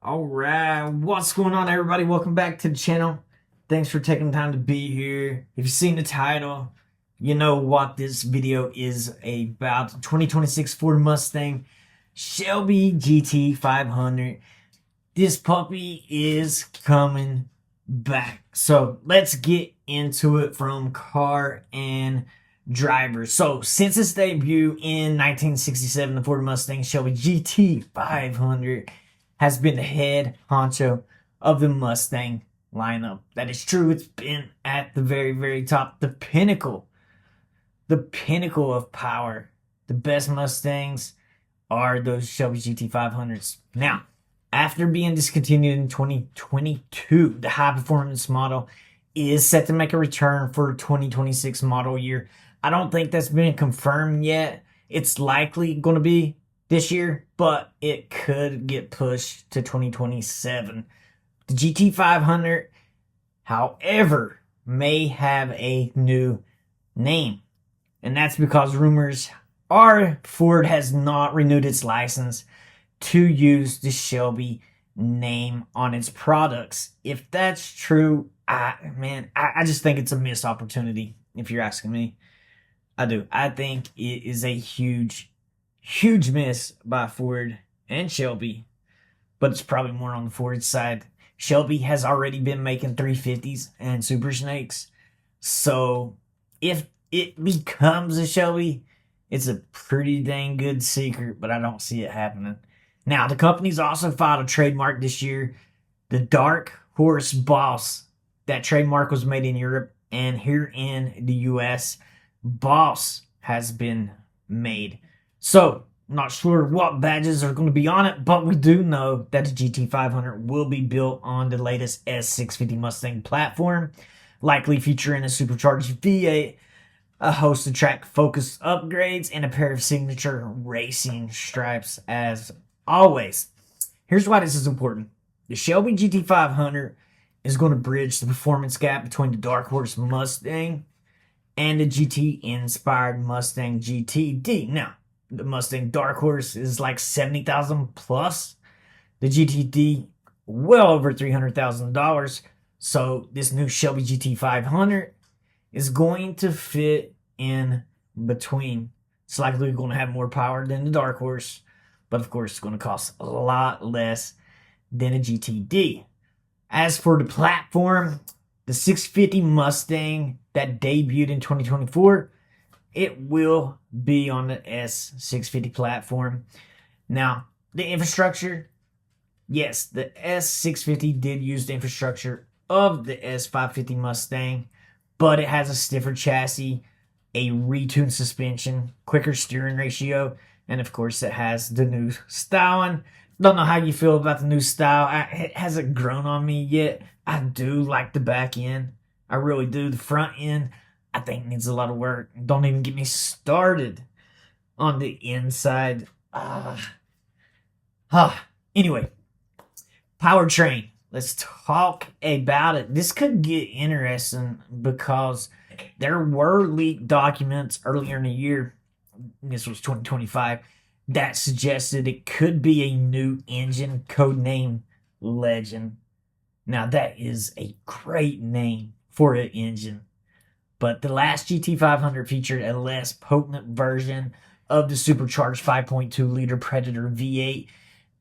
Alright, what's going on, everybody? Welcome back to the channel. Thanks for taking the time to be here. If you've seen the title, you know what this video is about. 2026 Ford Mustang Shelby GT500. This puppy is coming back. So let's get into it from car and driver. So since its debut in 1967, the Ford Mustang Shelby GT500 has been the head honcho of the Mustang lineup. That is true. It's been at the very, very top, the pinnacle of power. The best Mustangs are those Shelby GT500s. Now, after being discontinued in 2022, the high performance model is set to make a return for 2026 model year. I don't think that's been confirmed yet. It's likely going to be this year, but it could get pushed to 2027. The GT500, however, may have a new name, and that's because rumors are Ford has not renewed its license to use the Shelby name on its products. If that's true, I just think it's a missed opportunity, if you're asking me. I do. I think it is a huge miss by Ford and Shelby, but it's probably more on the Ford side. Shelby has already been making 350s and Super Snakes, so if it becomes a Shelby, it's a pretty dang good secret, but I don't see it happening. Now, the company's also filed a trademark this year, the Dark Horse Boss. That trademark was made in Europe, and here in the US, Boss has been made. So, not sure what badges are going to be on it, but we do know that the GT500 will be built on the latest S650 Mustang platform, likely featuring a supercharged V8, a host of track-focused upgrades, and a pair of signature racing stripes as always. Here's why this is important. The Shelby GT500 is going to bridge the performance gap between the Dark Horse Mustang and the GT-inspired Mustang GTD. Now, the Mustang Dark Horse is like $70,000 plus. The GTD, well over $300,000. So this new Shelby GT500 is going to fit in between. It's likely going to have more power than the Dark Horse, but of course it's going to cost a lot less than a GTD. As for the platform, the 650 Mustang that debuted in 2024, it will be on the S650 platform. Now, the infrastructure, yes, the S650 did use the infrastructure of the S550 Mustang, but it has a stiffer chassis, a retuned suspension, quicker steering ratio, and of course it has the new styling. Don't know how you feel about the new style. It hasn't grown on me yet. I do like the back end. I really do. The front end, I think, needs a lot of work. Don't even get me started on the inside. Anyway, powertrain. Let's talk about it. This could get interesting because there were leaked documents earlier in the year, this was 2025, that suggested it could be a new engine, codename Legend. Now, that is a great name for an engine. But the last GT500 featured a less potent version of the supercharged 5.2-liter Predator V8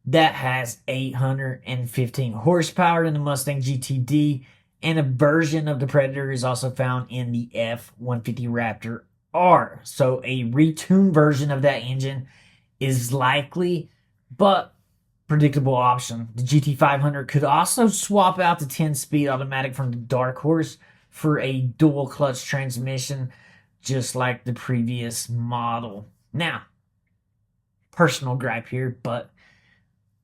that has 815 horsepower in the Mustang GTD, and a version of the Predator is also found in the F-150 Raptor R. So a retuned version of that engine is likely, but predictable option. The GT500 could also swap out the 10-speed automatic from the Dark Horse for a dual clutch transmission, just like the previous model. Now, personal gripe here, but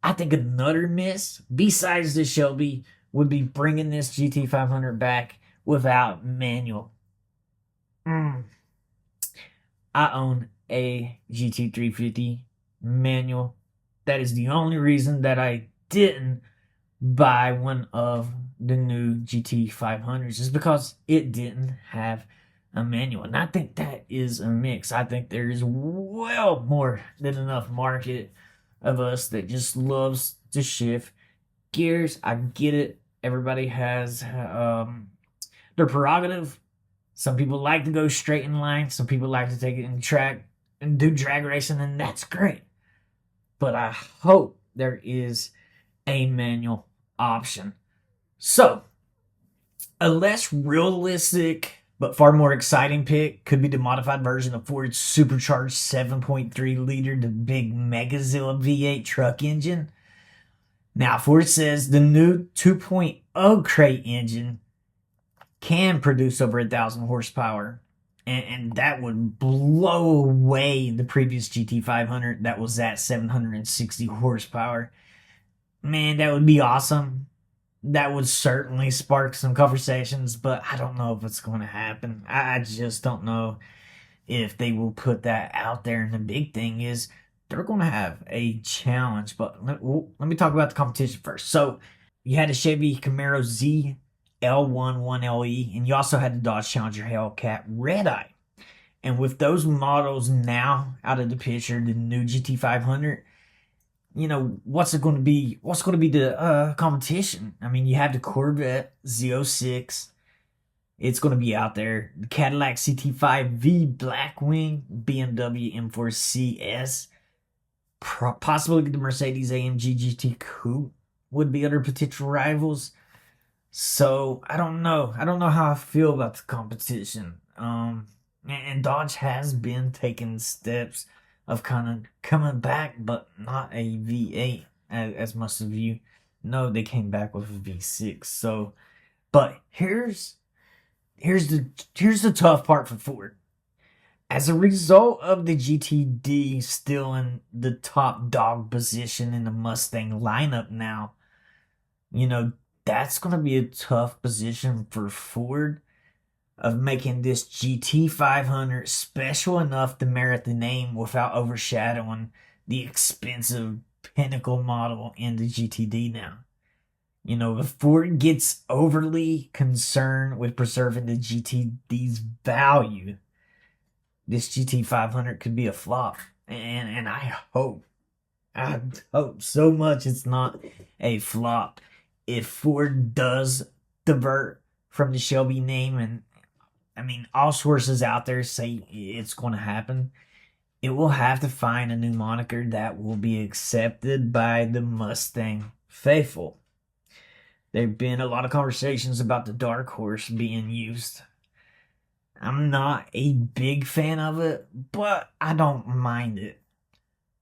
I think another miss, besides the Shelby, would be bringing this GT500 back without manual. I own a GT350 manual. That is the only reason that I didn't buy one of the new GT500s, is because it didn't have a manual. And I think that is a mix. I think there is well more than enough market of us that just loves to shift gears. I get it. Everybody has their prerogative. Some people like to go straight in line. Some people like to take it in track and do drag racing, and that's great. But I hope there is a manual option. So, a less realistic but far more exciting pick could be the modified version of Ford's supercharged 7.3 liter the big Megazilla V8 truck engine. Now, Ford says the new 2.0 crate engine can produce over 1,000 horsepower, and that would blow away the previous GT500 that was at 760 horsepower. Man, that would be awesome. That would certainly spark some conversations, but I don't know if it's going to happen. I just don't know if they will put that out there. And the big thing is they're going to have a challenge. But let me talk about the competition first. So you had a Chevy Camaro Z L11LE, and you also had the Dodge Challenger Hellcat Red Eye. And with those models now out of the picture, the new GT500, you know, what's going to be the competition? I mean, you have the Corvette Z06. It's going to be out there. The Cadillac CT5V Blackwing, BMW M4 CS, possibly the Mercedes AMG GT Coupe would be other potential rivals. So I don't know how I feel about the competition. And Dodge has been taking steps of kind of coming back, but not a V8, as most of you know. They came back with a V6. So, but here's the tough part for Ford. As a result of the GTD still in the top dog position in the Mustang lineup now, you know, that's going to be a tough position for Ford of making this GT500 special enough to merit the name without overshadowing the expensive pinnacle model in the GTD now. You know, if Ford gets overly concerned with preserving the GTD's value, this GT500 could be a flop. And I hope so much it's not a flop. If Ford does divert from the Shelby name, and I mean, all sources out there say it's going to happen, it will have to find a new moniker that will be accepted by the Mustang faithful. There have been a lot of conversations about the Dark Horse being used. I'm not a big fan of it, but I don't mind it.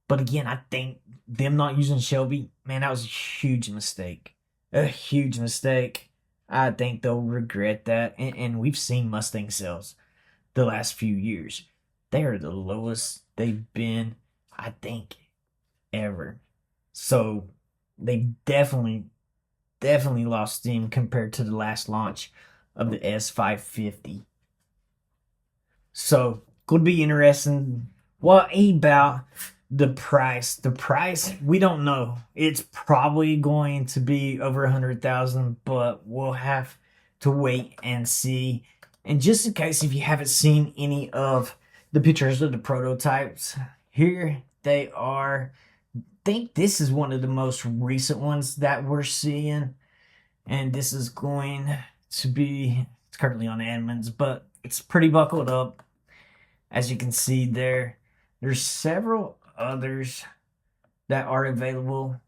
But again, I think them not using Shelby, man, that was a huge mistake. A huge mistake. I think they'll regret that. And we've seen Mustang sales the last few years. They are the lowest they've been, I think, ever. So they definitely lost steam compared to the last launch of the S550. So could be interesting. What about the price? The price, we don't know. It's probably going to be over 100,000, but we'll have to wait and see. And just in case, if you haven't seen any of the pictures of the prototypes, here they are. I think this is one of the most recent ones that we're seeing. And this is going to be, it's currently on Edmunds, but it's pretty buckled up. As you can see there, there's several others that are available.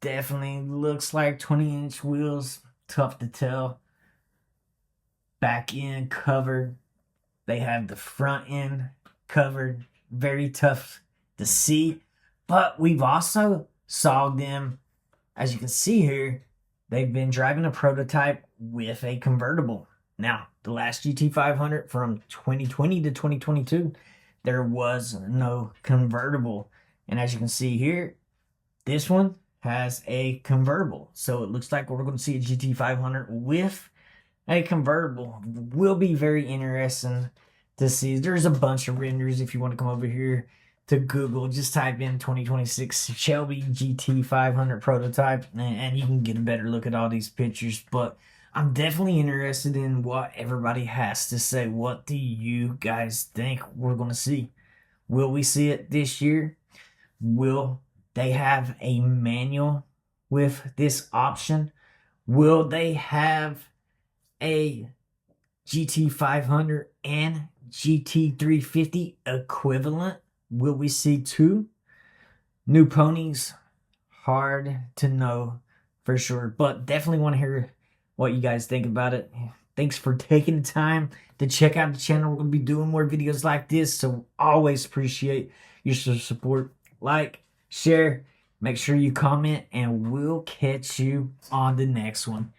Definitely looks like 20-inch wheels. Tough to tell. Back end covered. They have the front end covered. Very tough to see. But we've also saw them, as you can see here, they've been driving a prototype with a convertible. Now, the last GT500 from 2020 to 2022, there was no convertible. And as you can see here, this one has a convertible. So it looks like we're going to see a GT500 with a convertible. Will be very interesting to see. There's a bunch of renders. If you want to come over here to Google, just type in 2026 Shelby GT500 prototype, and you can get a better look at all these pictures. But I'm definitely interested in what everybody has to say. What do you guys think we're going to see? Will we see it this year? Will they have a manual with this option? Will they have a GT500 and GT350 equivalent? Will we see two new ponies? Hard to know for sure, but definitely want to hear what you guys think about it. Thanks for taking the time to check out the channel. We're going to be doing more videos like this, so always appreciate your support. Like, share, make sure you comment, and we'll catch you on the next one.